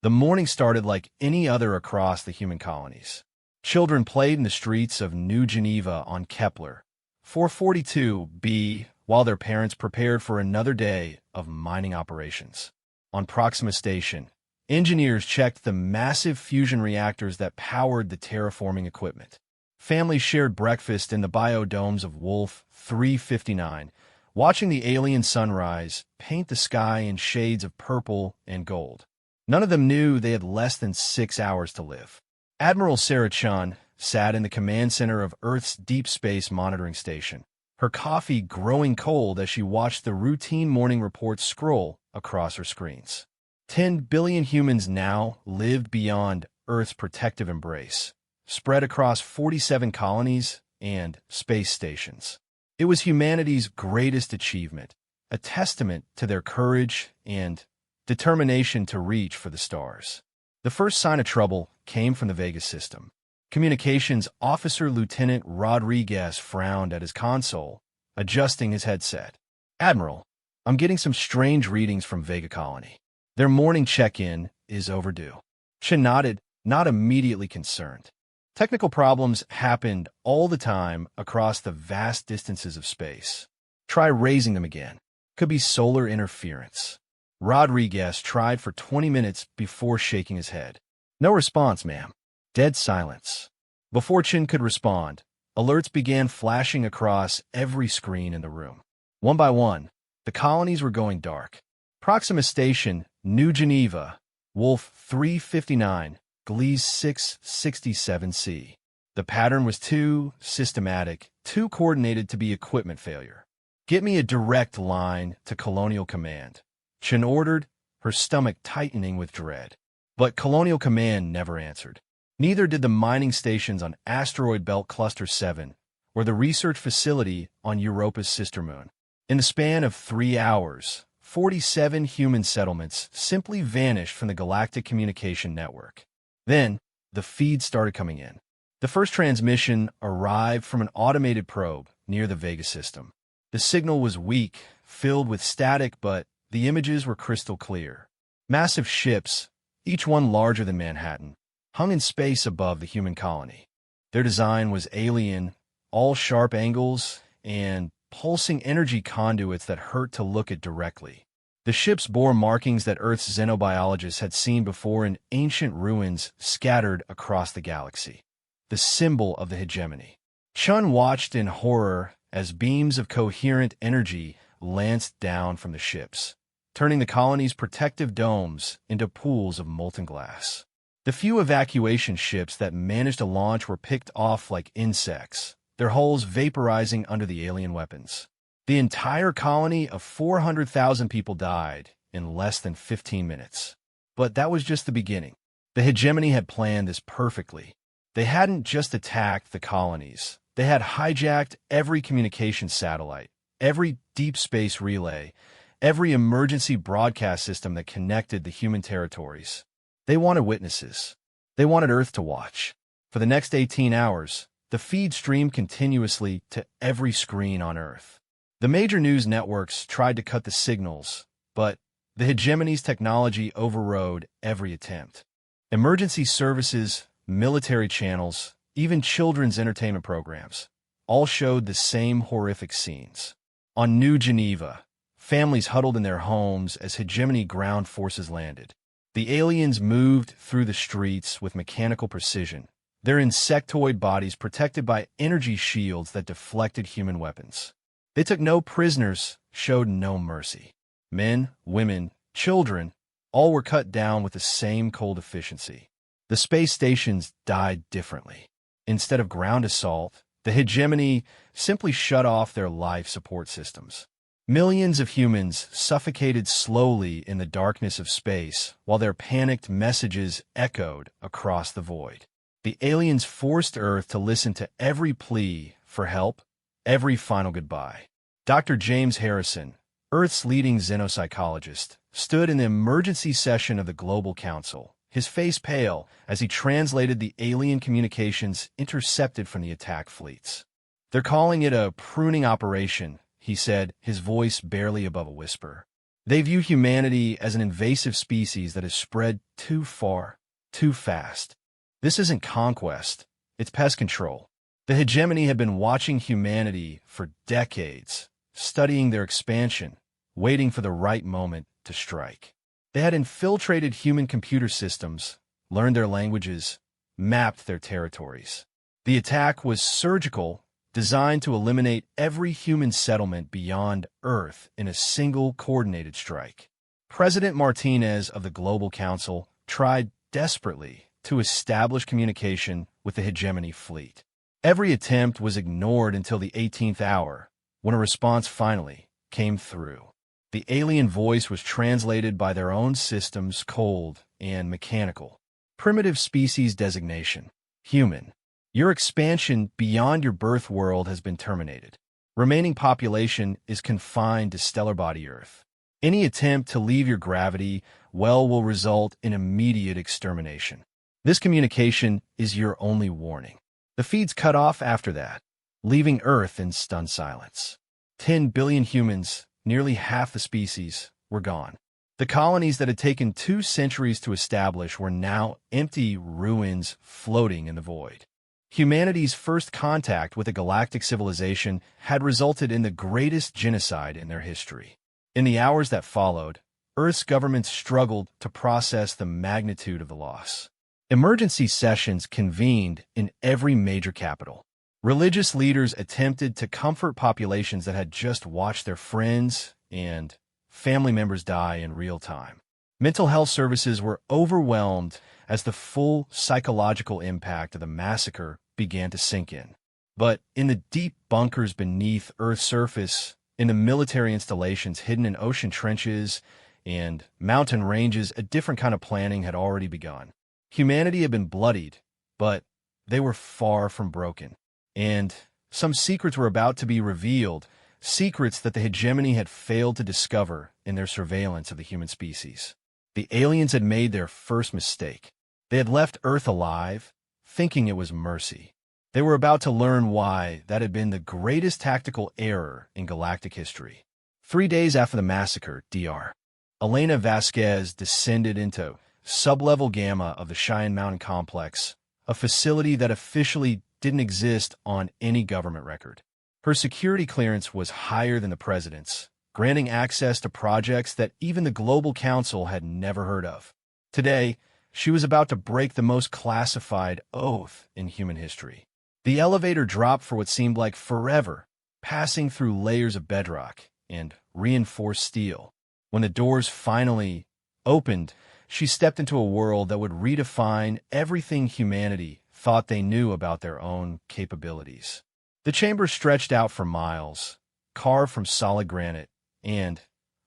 The morning started like any other across the human colonies. Children played in the streets of New Geneva on Kepler 442b while their parents prepared for another day of mining operations. On Proxima Station, engineers checked the massive fusion reactors that powered the terraforming equipment. Families shared breakfast in the biodomes of Wolf 359, watching the alien sunrise paint the sky in shades of purple and gold. None of them knew they had less than 6 hours to live. Admiral Sarah Chun sat in the command center of Earth's Deep Space Monitoring Station, her coffee growing cold as she watched the routine morning reports scroll across her screens. 10 billion humans now lived beyond Earth's protective embrace, spread across 47 colonies and space stations. It was humanity's greatest achievement, a testament to their courage and determination to reach for the stars. The first sign of trouble came from the Vega system. Communications Officer Lieutenant Rodriguez frowned at his console, adjusting his headset. "Admiral, I'm getting some strange readings from Vega Colony. Their morning check-in is overdue." Chen nodded, not immediately concerned. Technical problems happened all the time across the vast distances of space. Try raising them again. Could be solar interference. Rodriguez tried for 20 minutes before shaking his head. "No response, ma'am." Dead silence. Before Chin could respond, alerts began flashing across every screen in the room. One by one, the colonies were going dark. Proxima Station, New Geneva, Wolf 359, Gliese 667C. The pattern was too systematic, too coordinated to be equipment failure. "Get me a direct line to Colonial Command," Chen ordered, her stomach tightening with dread. But Colonial Command never answered. Neither did the mining stations on Asteroid Belt Cluster 7 or the research facility on Europa's sister moon. In the span of 3 hours, 47 human settlements simply vanished from the galactic communication network. Then, the feed started coming in. The first transmission arrived from an automated probe near the Vega system. The signal was weak, filled with static, but the images were crystal clear. Massive ships, each one larger than Manhattan, hung in space above the human colony. Their design was alien, all sharp angles and pulsing energy conduits that hurt to look at directly. The ships bore markings that Earth's xenobiologists had seen before in ancient ruins scattered across the galaxy, the symbol of the hegemony. Chun watched in horror as beams of coherent energy lanced down from the ships, turning the colony's protective domes into pools of molten glass. The few evacuation ships that managed to launch were picked off like insects, their hulls vaporizing under the alien weapons. The entire colony of 400,000 people died in less than 15 minutes. But that was just the beginning. The hegemony had planned this perfectly. They hadn't just attacked the colonies. They had hijacked every communication satellite, every deep space relay, every emergency broadcast system that connected the human territories. They wanted witnesses. They wanted Earth to watch. For the next 18 hours, the feed streamed continuously to every screen on Earth. The major news networks tried to cut the signals, but the hegemony's technology overrode every attempt. Emergency services, military channels, even children's entertainment programs, all showed the same horrific scenes. On New Geneva, families huddled in their homes as hegemony ground forces landed. The aliens moved through the streets with mechanical precision, their insectoid bodies protected by energy shields that deflected human weapons. They took no prisoners, showed no mercy. Men, women, children, all were cut down with the same cold efficiency. The space stations died differently. Instead of ground assault, the hegemony simply shut off their life support systems. Millions of humans suffocated slowly in the darkness of space while their panicked messages echoed across the void. The aliens forced Earth to listen to every plea for help, every final goodbye. Dr. James Harrison, Earth's leading xenopsychologist, stood in the emergency session of the Global Council, his face pale as he translated the alien communications intercepted from the attack fleets. "They're calling it a pruning operation," he said, his voice barely above a whisper. They view humanity as an invasive species that has spread too far, too fast. This isn't conquest, it's pest control. The hegemony had been watching humanity for decades, studying their expansion, waiting for the right moment to strike. They had infiltrated human computer systems, learned their languages, mapped their territories. The attack was surgical, designed to eliminate every human settlement beyond Earth in a single coordinated strike. President Martinez of the Global Council tried desperately to establish communication with the hegemony fleet. Every attempt was ignored until the 18th hour, when a response finally came through. The alien voice was translated by their own systems, cold and mechanical. Primitive species designation: human. Your expansion beyond your birth world has been terminated. Remaining population is confined to stellar body Earth. Any attempt to leave your gravity well will result in immediate extermination. This communication is your only warning. The feed's cut off after that, leaving Earth in stunned silence. 10 billion humans, nearly half the species, were gone. The colonies that had taken 2 centuries to establish were now empty ruins floating in the void. Humanity's first contact with a galactic civilization had resulted in the greatest genocide in their history. In the hours that followed, Earth's government struggled to process the magnitude of the loss. Emergency sessions convened in every major capital. Religious leaders attempted to comfort populations that had just watched their friends and family members die in real time. Mental health services were overwhelmed as the full psychological impact of the massacre began to sink in. But in the deep bunkers beneath Earth's surface, in the military installations hidden in ocean trenches and mountain ranges, a different kind of planning had already begun. Humanity had been bloodied, but they were far from broken. And some secrets were about to be revealed, secrets that the hegemony had failed to discover in their surveillance of the human species. The aliens had made their first mistake. They had left Earth alive, thinking it was mercy. They were about to learn why that had been the greatest tactical error in galactic history. 3 days after the massacre, Dr. Elena Vasquez descended into sublevel Gamma of the Cheyenne Mountain Complex, a facility that officially didn't exist on any government record. Her security clearance was higher than the president's, granting access to projects that even the Global Council had never heard of. Today, she was about to break the most classified oath in human history. The elevator dropped for what seemed like forever, passing through layers of bedrock and reinforced steel. When the doors finally opened, she stepped into a world that would redefine everything humanity thought they knew about their own capabilities. The chamber stretched out for miles, carved from solid granite, and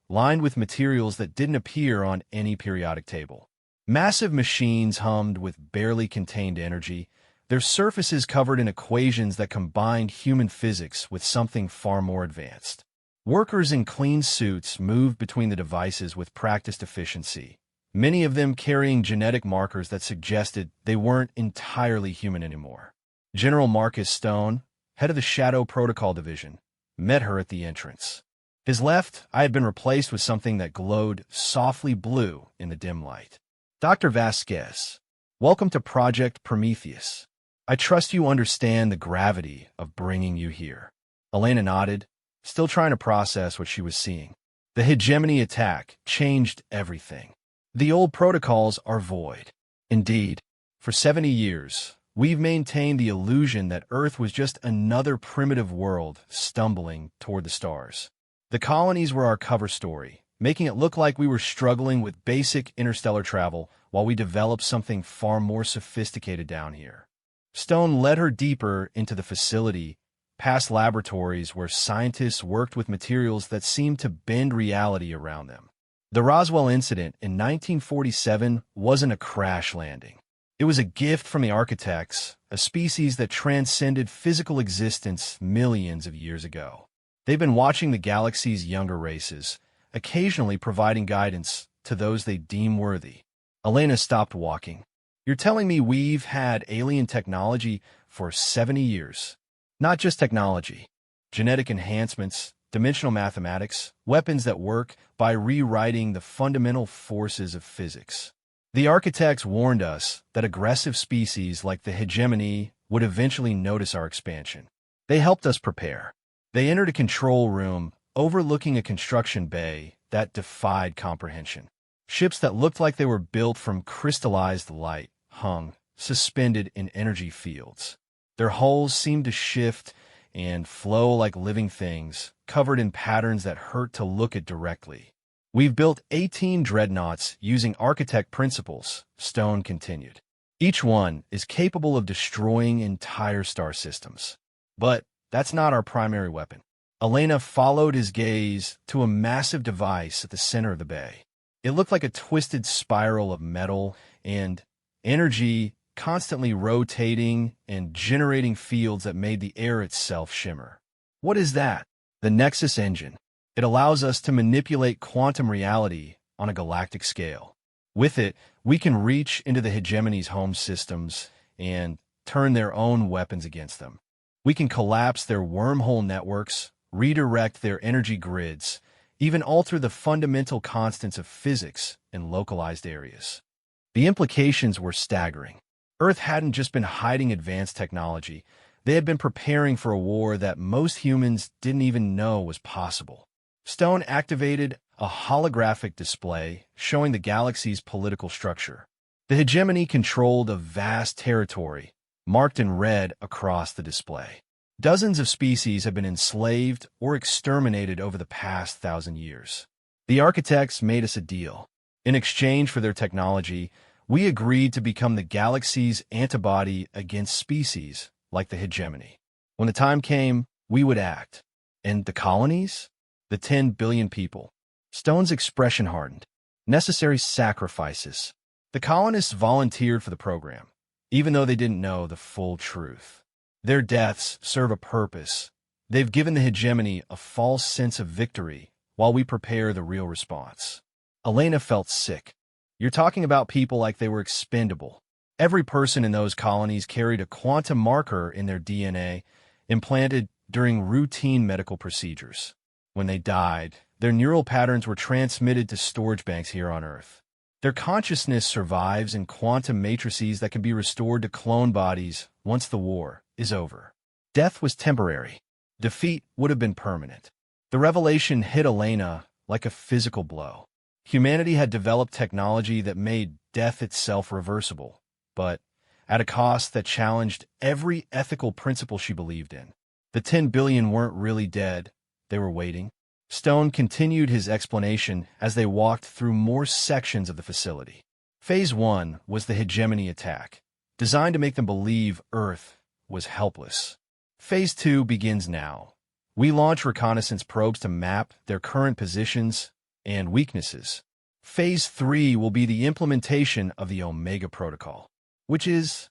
lined with materials that didn't appear on any periodic table. Massive machines hummed with barely contained energy, their surfaces covered in equations that combined human physics with something far more advanced. Workers in clean suits moved between the devices with practiced efficiency, many of them carrying genetic markers that suggested they weren't entirely human anymore. General Marcus Stone, head of the Shadow Protocol Division, met her at the entrance. His left eye had been replaced with something that glowed softly blue in the dim light. Dr. Vasquez, welcome to Project Prometheus. I trust you understand the gravity of bringing you here. Elena nodded, still trying to process what she was seeing. The hegemony attack changed everything. The old protocols are void. Indeed, for 70 years, we've maintained the illusion that Earth was just another primitive world stumbling toward the stars. The colonies were our cover story, making it look like we were struggling with basic interstellar travel while we developed something far more sophisticated down here. Stone led her deeper into the facility, past laboratories where scientists worked with materials that seemed to bend reality around them. The Roswell incident in 1947 wasn't a crash landing. It was a gift from the architects, a species that transcended physical existence millions of years ago. They've been watching the galaxy's younger races, occasionally providing guidance to those they deem worthy. Elena stopped walking. You're telling me we've had alien technology for 70 years? Not just technology. Genetic enhancements, dimensional mathematics, weapons that work by rewriting the fundamental forces of physics. The architects warned us that aggressive species like the hegemony would eventually notice our expansion. They helped us prepare. They entered a control room overlooking a construction bay that defied comprehension. Ships that looked like they were built from crystallized light hung, suspended in energy fields. Their hulls seemed to shift and flow like living things, covered in patterns that hurt to look at directly. We've built 18 dreadnoughts using architect principles, Stone continued. Each one is capable of destroying entire star systems. But that's not our primary weapon. Elena followed his gaze to a massive device at the center of the bay. It looked like a twisted spiral of metal and energy constantly rotating and generating fields that made the air itself shimmer. What is that? The Nexus engine. It allows us to manipulate quantum reality on a galactic scale. With it, we can reach into the hegemony's home systems and turn their own weapons against them. We can collapse their wormhole networks, redirect their energy grids, even alter the fundamental constants of physics in localized areas. The implications were staggering. Earth hadn't just been hiding advanced technology, they had been preparing for a war that most humans didn't even know was possible. Stone activated a holographic display showing the galaxy's political structure. The hegemony controlled a vast territory, marked in red across the display. Dozens of species have been enslaved or exterminated over the past 1,000 years. The architects made us a deal. In exchange for their technology, we agreed to become the galaxy's antibody against species like the hegemony. When the time came, we would act. And the colonies? The 10 billion people. Stone's expression hardened. Necessary sacrifices. The colonists volunteered for the program, even though they didn't know the full truth. Their deaths serve a purpose. They've given the hegemony a false sense of victory while we prepare the real response. Elena felt sick. You're talking about people like they were expendable. Every person in those colonies carried a quantum marker in their DNA, implanted during routine medical procedures. When they died, their neural patterns were transmitted to storage banks here on Earth. Their consciousness survives in quantum matrices that can be restored to clone bodies once the war is over. Death was temporary. Defeat would have been permanent. The revelation hit Elena like a physical blow. Humanity had developed technology that made death itself reversible, but at a cost that challenged every ethical principle she believed in. The 10 billion weren't really dead. They were waiting. Stone continued his explanation as they walked through more sections of the facility. Phase 1 was the hegemony attack, designed to make them believe Earth was helpless. Phase 2 begins now. We launch reconnaissance probes to map their current positions and weaknesses. Phase 3 will be the implementation of the Omega Protocol, which is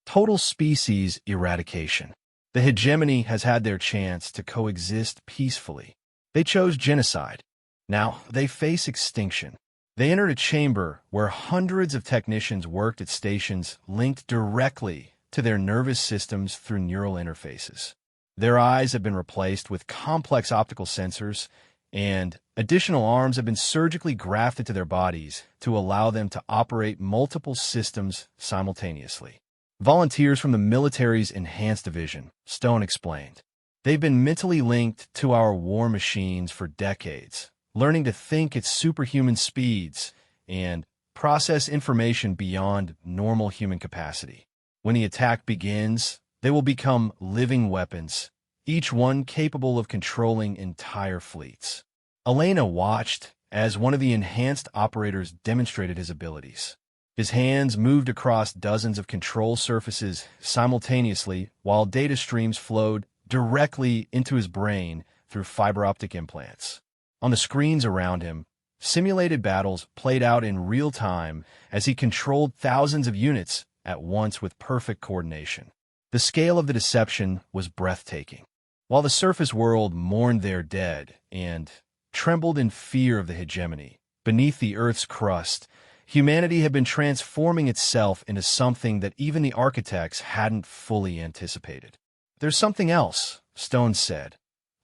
total species eradication. The hegemony has had their chance to coexist peacefully. They chose genocide. Now they face extinction. They entered a chamber where hundreds of technicians worked at stations linked directly to their nervous systems through neural interfaces. Their eyes have been replaced with complex optical sensors, and additional arms have been surgically grafted to their bodies to allow them to operate multiple systems simultaneously. Volunteers from the military's Enhanced Division, Stone explained. They've been mentally linked to our war machines for decades, learning to think at superhuman speeds and process information beyond normal human capacity. When the attack begins, they will become living weapons, each one capable of controlling entire fleets. Elena watched as one of the enhanced operators demonstrated his abilities. His hands moved across dozens of control surfaces simultaneously while data streams flowed directly into his brain through fiber optic implants. On the screens around him, simulated battles played out in real time as he controlled thousands of units at once with perfect coordination. The scale of the deception was breathtaking. While the surface world mourned their dead and trembled in fear of the hegemony, beneath the Earth's crust, humanity had been transforming itself into something that even the architects hadn't fully anticipated. There's something else, Stone said.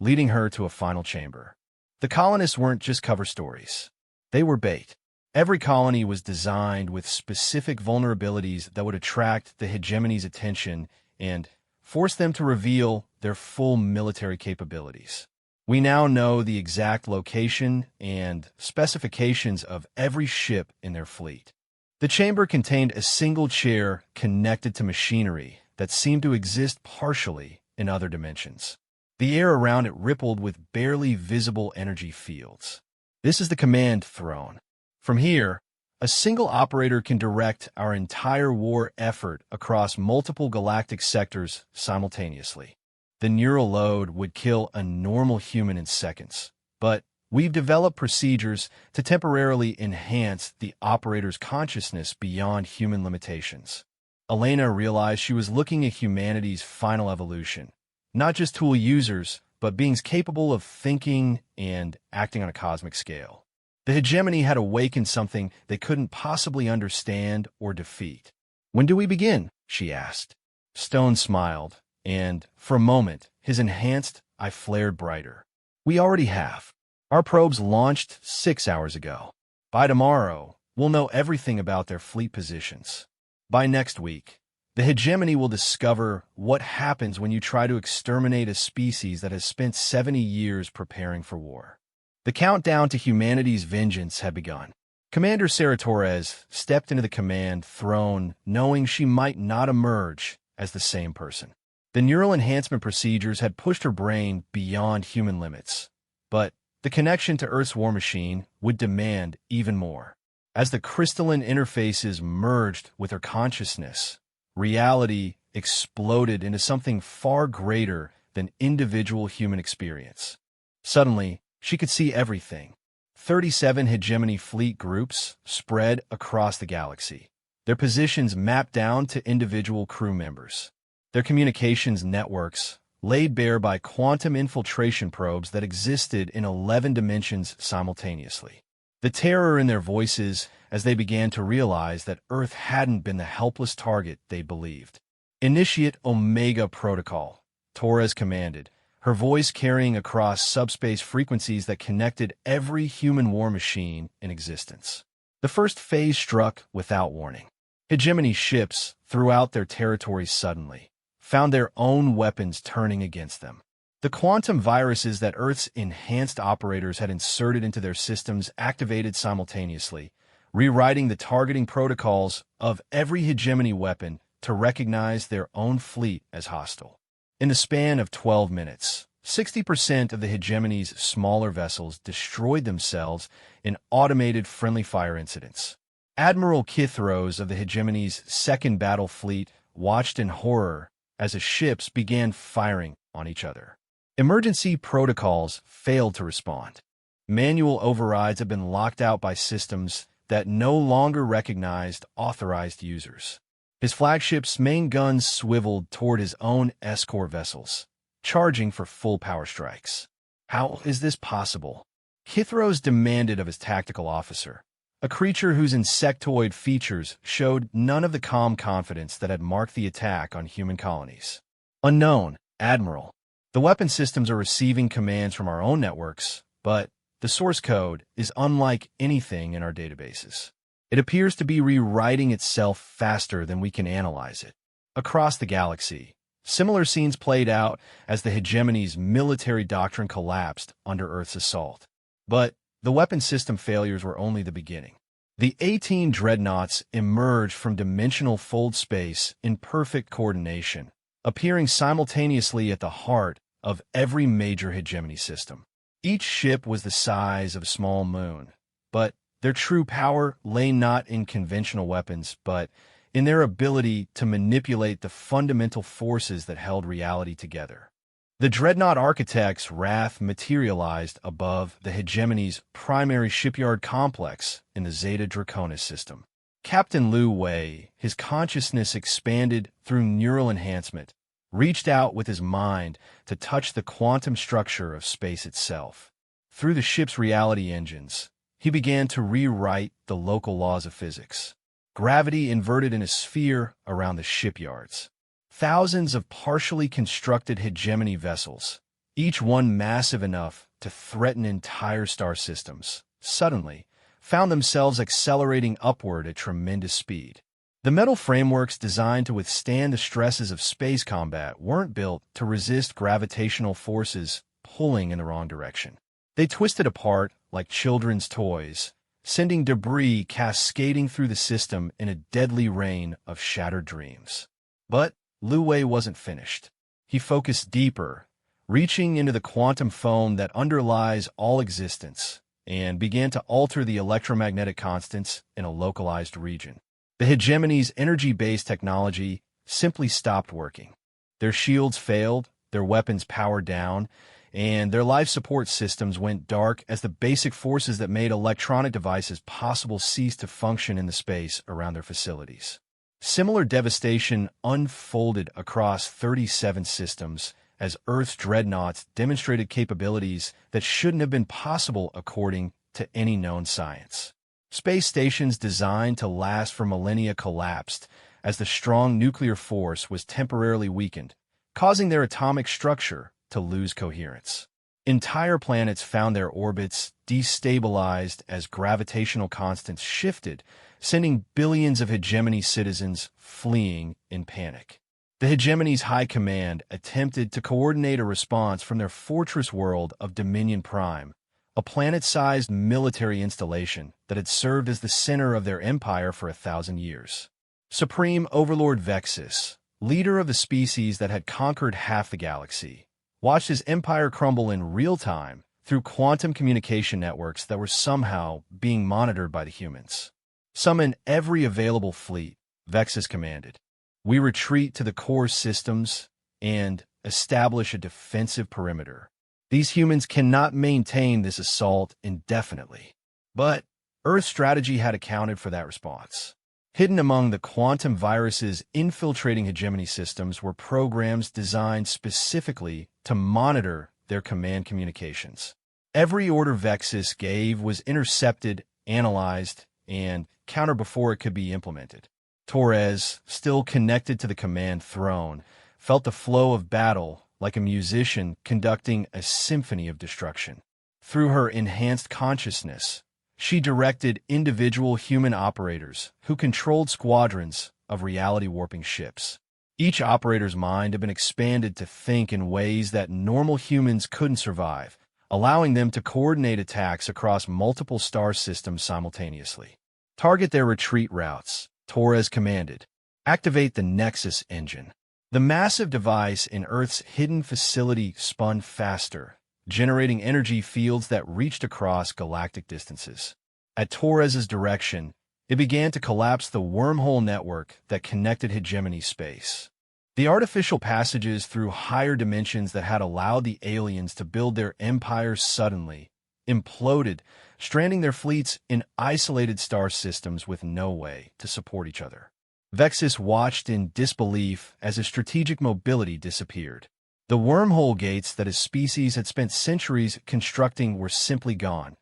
leading her to a final chamber. The colonists weren't just cover stories. They were bait. Every colony was designed with specific vulnerabilities that would attract the hegemony's attention and force them to reveal their full military capabilities. We now know the exact location and specifications of every ship in their fleet. The chamber contained a single chair connected to machinery that seemed to exist partially in other dimensions. The air around it rippled with barely visible energy fields. This is the command throne. From here, a single operator can direct our entire war effort across multiple galactic sectors simultaneously. The neural load would kill a normal human in seconds, but we've developed procedures to temporarily enhance the operator's consciousness beyond human limitations. Elena realized she was looking at humanity's final evolution, not just tool users, but beings capable of thinking and acting on a cosmic scale. The hegemony had awakened something they couldn't possibly understand or defeat. "When do we begin?" she asked. Stone smiled, and, for a moment, his enhanced eye flared brighter. "We already have. Our probes launched 6 hours ago. By tomorrow, we'll know everything about their fleet positions. By next week, the hegemony will discover what happens when you try to exterminate a species that has spent 70 years preparing for war." The countdown to humanity's vengeance had begun. Commander Sarah Torres stepped into the command throne knowing she might not emerge as the same person. The neural enhancement procedures had pushed her brain beyond human limits, but the connection to Earth's war machine would demand even more. As the crystalline interfaces merged with her consciousness, reality exploded into something far greater than individual human experience. Suddenly, she could see everything. 37 hegemony fleet groups spread across the galaxy, their positions mapped down to individual crew members. Their communications networks laid bare by quantum infiltration probes that existed in 11 dimensions simultaneously. The terror in their voices as they began to realize that Earth hadn't been the helpless target they believed. "Initiate Omega Protocol," Torres commanded, her voice carrying across subspace frequencies that connected every human war machine in existence. The first phase struck without warning. Hegemony ships throughout their territories suddenly found their own weapons turning against them. The quantum viruses that Earth's enhanced operators had inserted into their systems activated simultaneously, rewriting the targeting protocols of every hegemony weapon to recognize their own fleet as hostile. In the span of 12 minutes, 60% of the hegemony's smaller vessels destroyed themselves in automated friendly fire incidents. Admiral Kithros of the hegemony's second battle fleet watched in horror as the ships began firing on each other. Emergency protocols failed to respond. Manual overrides had been locked out by systems that no longer recognized authorized users. His flagship's main guns swiveled toward his own escort vessels, charging for full power strikes. "How is this possible?" Kithros demanded of his tactical officer, a creature whose insectoid features showed none of the calm confidence that had marked the attack on human colonies. "Unknown, Admiral. The weapon systems are receiving commands from our own networks, but the source code is unlike anything in our databases. It appears to be rewriting itself faster than we can analyze it." Across the galaxy, similar scenes played out as the hegemony's military doctrine collapsed under Earth's assault. But the weapon system failures were only the beginning. The 18 dreadnoughts emerged from dimensional fold space in perfect coordination, appearing simultaneously at the heart of every major hegemony system. Each ship was the size of a small moon, but their true power lay not in conventional weapons, but in their ability to manipulate the fundamental forces that held reality together. The dreadnought architect's wrath materialized above the hegemony's primary shipyard complex in the Zeta Draconis system. Captain Liu Wei, his consciousness expanded through neural enhancement, reached out with his mind to touch the quantum structure of space itself. Through the ship's reality engines, he began to rewrite the local laws of physics. Gravity inverted in a sphere around the shipyards. Thousands of partially constructed hegemony vessels, each one massive enough to threaten entire star systems, suddenly found themselves accelerating upward at tremendous speed. The metal frameworks designed to withstand the stresses of space combat weren't built to resist gravitational forces pulling in the wrong direction. They twisted apart like children's toys, sending debris cascading through the system in a deadly rain of shattered dreams. But Lu Wei wasn't finished. He focused deeper, reaching into the quantum foam that underlies all existence, and began to alter the electromagnetic constants in a localized region. The hegemony's energy-based technology simply stopped working. Their shields failed, their weapons powered down, and their life support systems went dark as the basic forces that made electronic devices possible ceased to function in the space around their facilities. Similar devastation unfolded across 37 systems as Earth's dreadnoughts demonstrated capabilities that shouldn't have been possible according to any known science. Space stations designed to last for millennia collapsed as the strong nuclear force was temporarily weakened, causing their atomic structure to lose coherence. Entire planets found their orbits destabilized as gravitational constants shifted, sending billions of hegemony citizens fleeing in panic. The hegemony's high command attempted to coordinate a response from their fortress world of Dominion Prime, a planet-sized military installation that had served as the center of their empire for 1,000 years. Supreme Overlord Vexus, leader of the species that had conquered half the galaxy, watched his empire crumble in real time through quantum communication networks that were somehow being monitored by the humans. Summon every available fleet, Vexus commanded. We retreat to the core systems and establish a defensive perimeter. These humans cannot maintain this assault indefinitely. But Earth's strategy had accounted for that response. Hidden among the quantum viruses infiltrating hegemony systems were programs designed specifically to monitor their command communications. Every order Vexus gave was intercepted, analyzed, and countered before it could be implemented. Torres, still connected to the command throne, felt the flow of battle like a musician conducting a symphony of destruction. Through her enhanced consciousness, she directed individual human operators who controlled squadrons of reality-warping ships. Each operator's mind had been expanded to think in ways that normal humans couldn't survive, allowing them to coordinate attacks across multiple star systems simultaneously. Target their retreat routes, Torres commanded. Activate the Nexus engine. The massive device in Earth's hidden facility spun faster, generating energy fields that reached across galactic distances. At Torres's direction, it began to collapse the wormhole network that connected hegemony space. The artificial passages through higher dimensions that had allowed the aliens to build their empires suddenly imploded, stranding their fleets in isolated star systems with no way to support each other. Vexus watched in disbelief as his strategic mobility disappeared. The wormhole gates that his species had spent centuries constructing were simply gone,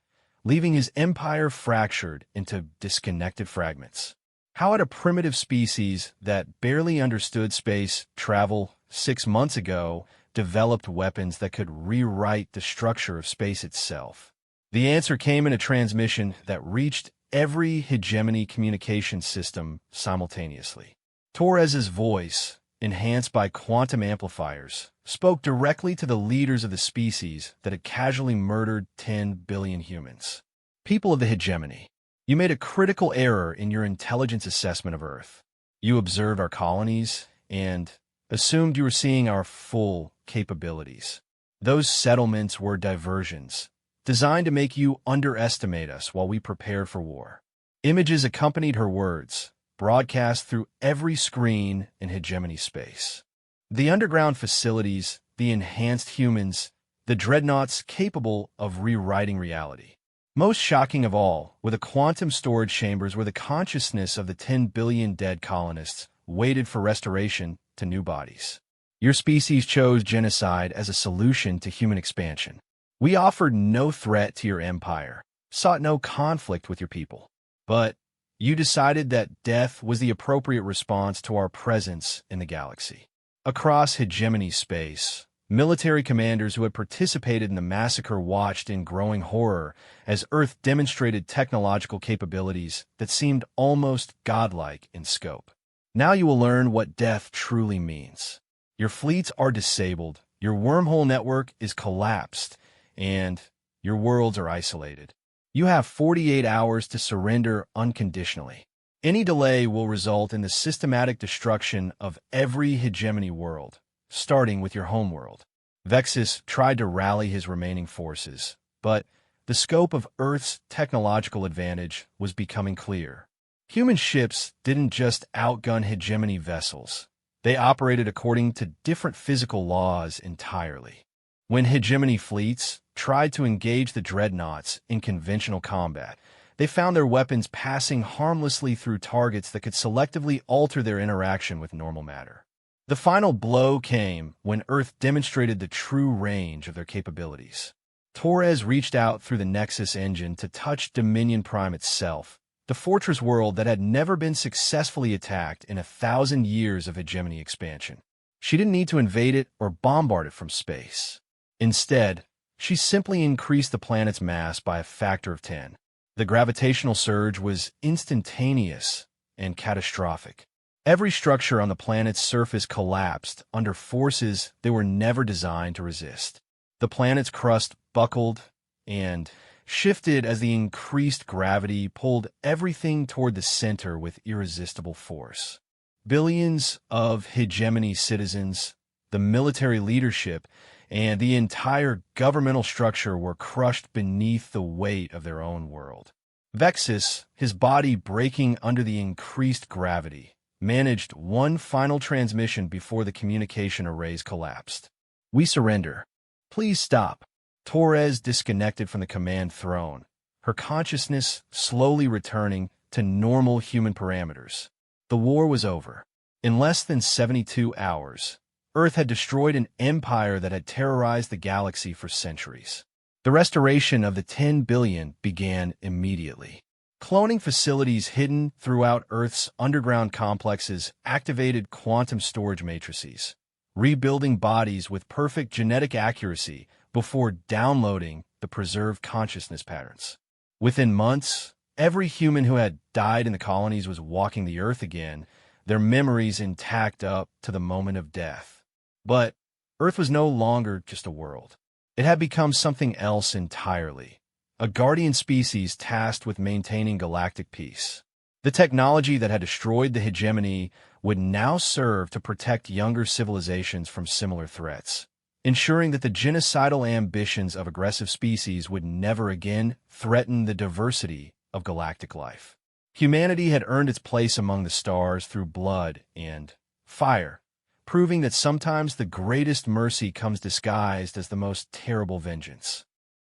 leaving his empire fractured into disconnected fragments. How had a primitive species that barely understood space travel 6 months ago developed weapons that could rewrite the structure of space itself? The answer came in a transmission that reached every hegemony communication system simultaneously. Torres's voice, enhanced by quantum amplifiers, spoke directly to the leaders of the species that had casually murdered 10 billion humans. People of the hegemony, you made a critical error in your intelligence assessment of Earth. You observed our colonies and assumed you were seeing our full capabilities. Those settlements were diversions, designed to make you underestimate us while we prepared for war. Images accompanied her words, broadcast through every screen in hegemony space. The underground facilities, the enhanced humans, the dreadnoughts capable of rewriting reality. Most shocking of all were the quantum storage chambers where the consciousness of the 10 billion dead colonists waited for restoration to new bodies. Your species chose genocide as a solution to human expansion. We offered no threat to your empire, sought no conflict with your people. But you decided that death was the appropriate response to our presence in the galaxy. Across hegemony space, Military commanders who had participated in the massacre watched in growing horror as Earth demonstrated technological capabilities that seemed almost godlike in scope. Now you will learn what death truly means. Your fleets are disabled, your wormhole network is collapsed, and your worlds are isolated. You have 48 hours to surrender unconditionally. Any delay will result in the systematic destruction of every hegemony world, starting with your homeworld. Vexus tried to rally his remaining forces, but the scope of Earth's technological advantage was becoming clear. Human ships didn't just outgun hegemony vessels. They operated according to different physical laws entirely. When hegemony fleets tried to engage the dreadnoughts in conventional combat, they found their weapons passing harmlessly through targets that could selectively alter their interaction with normal matter. The final blow came when Earth demonstrated the true range of their capabilities. Torres reached out through the Nexus engine to touch Dominion Prime itself, the fortress world that had never been successfully attacked in 1,000 years of hegemony expansion. She didn't need to invade it or bombard it from space. Instead, she simply increased the planet's mass by a factor of 10. The gravitational surge was instantaneous and catastrophic. Every structure on the planet's surface collapsed under forces they were never designed to resist. The planet's crust buckled and shifted as the increased gravity pulled everything toward the center with irresistible force. Billions of hegemony citizens, the military leadership, and the entire governmental structure were crushed beneath the weight of their own world. Vexus, his body breaking under the increased gravity, managed one final transmission before the communication arrays collapsed. "We surrender. Please stop." Torres disconnected from the command throne, her consciousness slowly returning to normal human parameters. The war was over. In less than 72 hours, Earth had destroyed an empire that had terrorized the galaxy for centuries. The restoration of the 10 billion began immediately. Cloning facilities hidden throughout Earth's underground complexes activated quantum storage matrices, rebuilding bodies with perfect genetic accuracy before downloading the preserved consciousness patterns. Within months, every human who had died in the colonies was walking the Earth again, their memories intact up to the moment of death. But Earth was no longer just a world. It had become something else entirely. A guardian species tasked with maintaining galactic peace. The technology that had destroyed the hegemony would now serve to protect younger civilizations from similar threats, ensuring that the genocidal ambitions of aggressive species would never again threaten the diversity of galactic life. Humanity had earned its place among the stars through blood and fire, proving that sometimes the greatest mercy comes disguised as the most terrible vengeance.